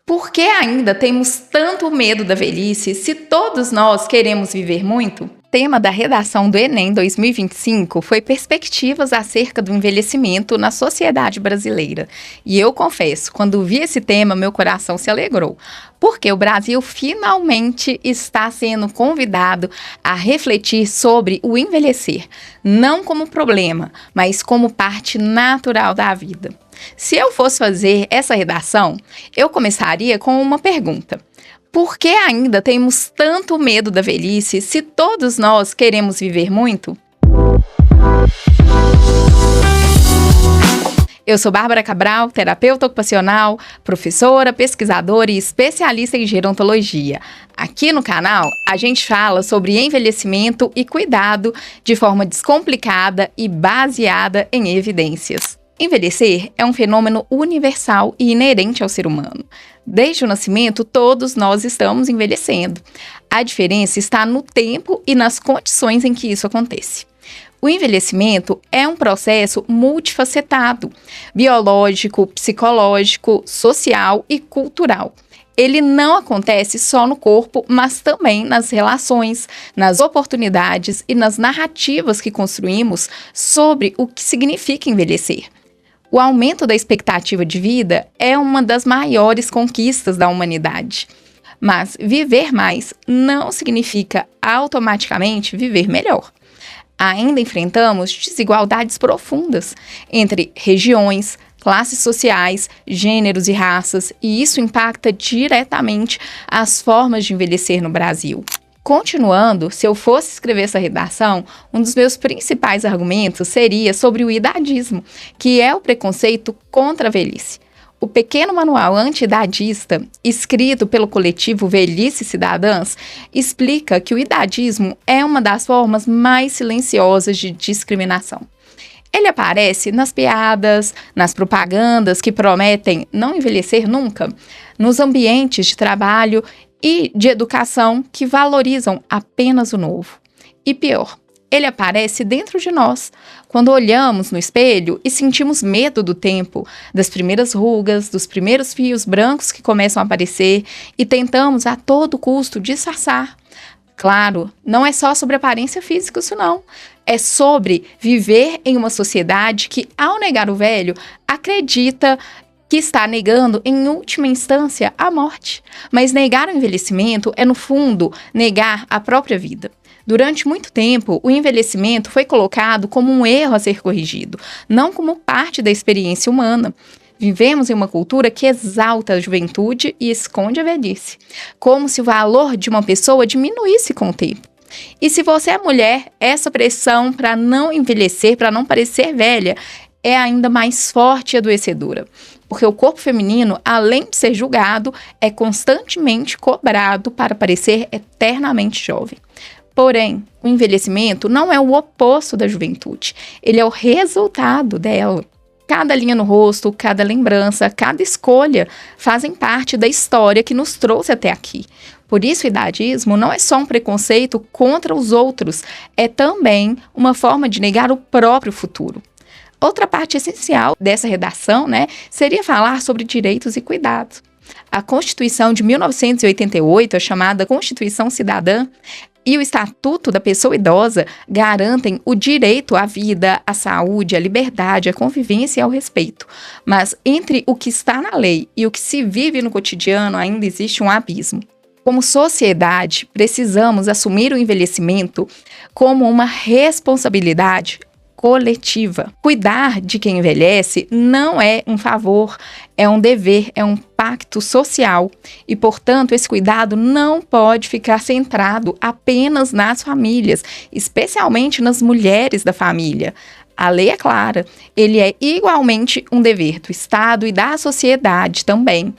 Por que ainda temos tanto medo da velhice se todos nós queremos viver muito? Tema da redação do Enem 2025 foi perspectivas acerca do envelhecimento na sociedade brasileira. E eu confesso, quando vi esse tema, meu coração se alegrou, porque o Brasil finalmente está sendo convidado a refletir sobre o envelhecer, não como problema, mas como parte natural da vida. Se eu fosse fazer essa redação, eu começaria com uma pergunta. Por que ainda temos tanto medo da velhice se todos nós queremos viver muito? Eu sou Bárbara Cabral, terapeuta ocupacional, professora, pesquisadora e especialista em gerontologia. Aqui no canal, a gente fala sobre envelhecimento e cuidado de forma descomplicada e baseada em evidências. Envelhecer é um fenômeno universal e inerente ao ser humano. Desde o nascimento, todos nós estamos envelhecendo. A diferença está no tempo e nas condições em que isso acontece. O envelhecimento é um processo multifacetado, biológico, psicológico, social e cultural. Ele não acontece só no corpo, mas também nas relações, nas oportunidades e nas narrativas que construímos sobre o que significa envelhecer. O aumento da expectativa de vida é uma das maiores conquistas da humanidade. Mas viver mais não significa automaticamente viver melhor. Ainda enfrentamos desigualdades profundas entre regiões, classes sociais, gêneros e raças, e isso impacta diretamente as formas de envelhecer no Brasil. Continuando, se eu fosse escrever essa redação, um dos meus principais argumentos seria sobre o idadismo, que é o preconceito contra a velhice. O pequeno manual anti-idadista, escrito pelo coletivo Velhice Cidadãs, explica que o idadismo é uma das formas mais silenciosas de discriminação. Ele aparece nas piadas, nas propagandas que prometem não envelhecer nunca, nos ambientes de trabalho e de educação que valorizam apenas o novo. E pior, ele aparece dentro de nós, quando olhamos no espelho e sentimos medo do tempo, das primeiras rugas, dos primeiros fios brancos que começam a aparecer e tentamos a todo custo disfarçar. Claro, não é só sobre aparência física isso não. É sobre viver em uma sociedade que, ao negar o velho, acredita que está negando, em última instância, a morte. Mas negar o envelhecimento é, no fundo, negar a própria vida. Durante muito tempo, o envelhecimento foi colocado como um erro a ser corrigido, não como parte da experiência humana. Vivemos em uma cultura que exalta a juventude e esconde a velhice, como se o valor de uma pessoa diminuísse com o tempo. E se você é mulher, essa pressão para não envelhecer, para não parecer velha, é ainda mais forte e adoecedora. Porque o corpo feminino, além de ser julgado, é constantemente cobrado para parecer eternamente jovem. Porém, o envelhecimento não é o oposto da juventude, ele é o resultado dela. Cada linha no rosto, cada lembrança, cada escolha fazem parte da história que nos trouxe até aqui. Por isso, o idadismo não é só um preconceito contra os outros, é também uma forma de negar o próprio futuro. Outra parte essencial dessa redação, seria falar sobre direitos e cuidados. A Constituição de 1988, a chamada Constituição Cidadã, e o Estatuto da Pessoa Idosa garantem o direito à vida, à saúde, à liberdade, à convivência e ao respeito. Mas entre o que está na lei e o que se vive no cotidiano ainda existe um abismo. Como sociedade, precisamos assumir o envelhecimento como uma responsabilidade coletiva. Cuidar de quem envelhece não é um favor, é um dever, é um pacto social e, portanto, esse cuidado não pode ficar centrado apenas nas famílias, especialmente nas mulheres da família. A lei é clara, ele é igualmente um dever do Estado e da sociedade também.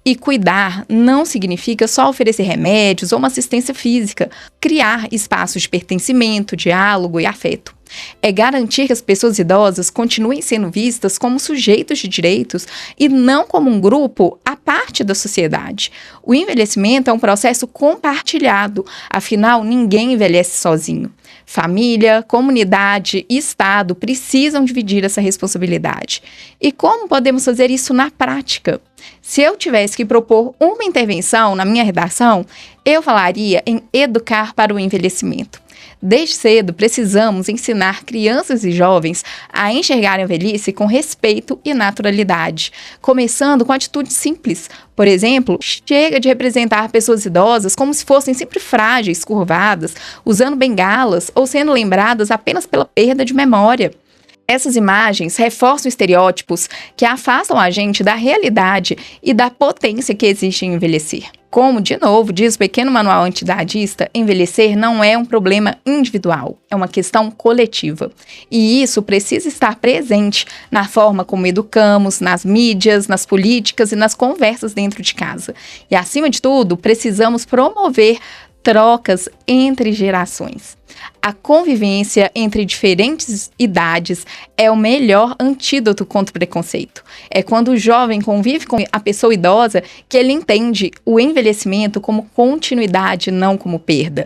E cuidar não significa só oferecer remédios ou uma assistência física, criar espaços de pertencimento, diálogo e afeto. É garantir que as pessoas idosas continuem sendo vistas como sujeitos de direitos e não como um grupo à parte da sociedade. O envelhecimento é um processo compartilhado, afinal, ninguém envelhece sozinho. Família, comunidade e Estado precisam dividir essa responsabilidade. E como podemos fazer isso na prática? Se eu tivesse que propor uma intervenção na minha redação, eu falaria em educar para o envelhecimento. Desde cedo, precisamos ensinar crianças e jovens a enxergarem a velhice com respeito e naturalidade, começando com atitudes simples. Por exemplo, chega de representar pessoas idosas como se fossem sempre frágeis, curvadas, usando bengalas ou sendo lembradas apenas pela perda de memória. Essas imagens reforçam estereótipos que afastam a gente da realidade e da potência que existe em envelhecer. Como, de novo, diz o pequeno manual antidadista, envelhecer não é um problema individual, é uma questão coletiva. E isso precisa estar presente na forma como educamos, nas mídias, nas políticas e nas conversas dentro de casa. E, acima de tudo, precisamos promover trocas entre gerações. A convivência entre diferentes idades é o melhor antídoto contra o preconceito. É quando o jovem convive com a pessoa idosa que ele entende o envelhecimento como continuidade, não como perda.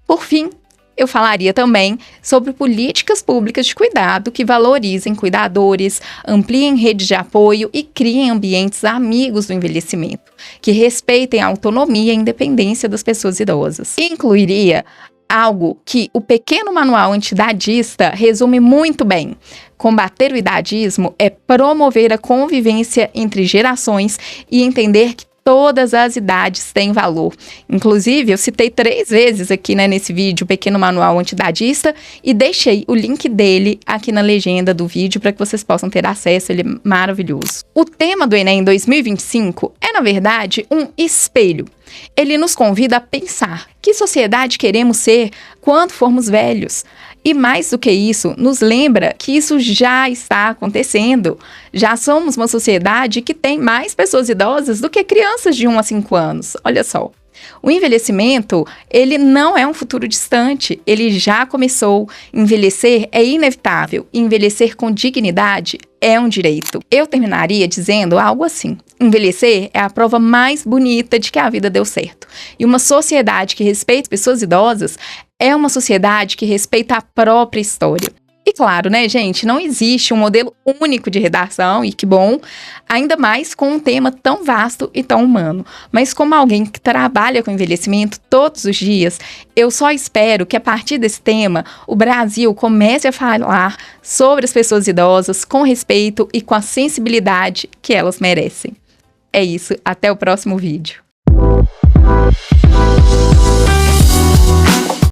Por fim, eu falaria também sobre políticas públicas de cuidado que valorizem cuidadores, ampliem redes de apoio e criem ambientes amigos do envelhecimento, que respeitem a autonomia e a independência das pessoas idosas. Incluiria algo que o pequeno manual antidadista resume muito bem. Combater o idadismo é promover a convivência entre gerações e entender que todas as idades têm valor. Inclusive, eu citei 3 vezes aqui, nesse vídeo, o pequeno manual antidadista e deixei o link dele aqui na legenda do vídeo para que vocês possam ter acesso, ele é maravilhoso. O tema do Enem 2025 é, na verdade, um espelho. Ele nos convida a pensar que sociedade queremos ser quando formos velhos. E mais do que isso, nos lembra que isso já está acontecendo. Já somos uma sociedade que tem mais pessoas idosas do que crianças de 1 a 5 anos. Olha só. O envelhecimento, ele não é um futuro distante, ele já começou. Envelhecer é inevitável, envelhecer com dignidade é um direito. Eu terminaria dizendo algo assim: envelhecer é a prova mais bonita de que a vida deu certo. E uma sociedade que respeita as pessoas idosas é uma sociedade que respeita a própria história. E claro, né, gente, não existe um modelo único de redação, e que bom, ainda mais com um tema tão vasto e tão humano. Mas como alguém que trabalha com envelhecimento todos os dias, eu só espero que a partir desse tema, o Brasil comece a falar sobre as pessoas idosas com respeito e com a sensibilidade que elas merecem. É isso, até o próximo vídeo.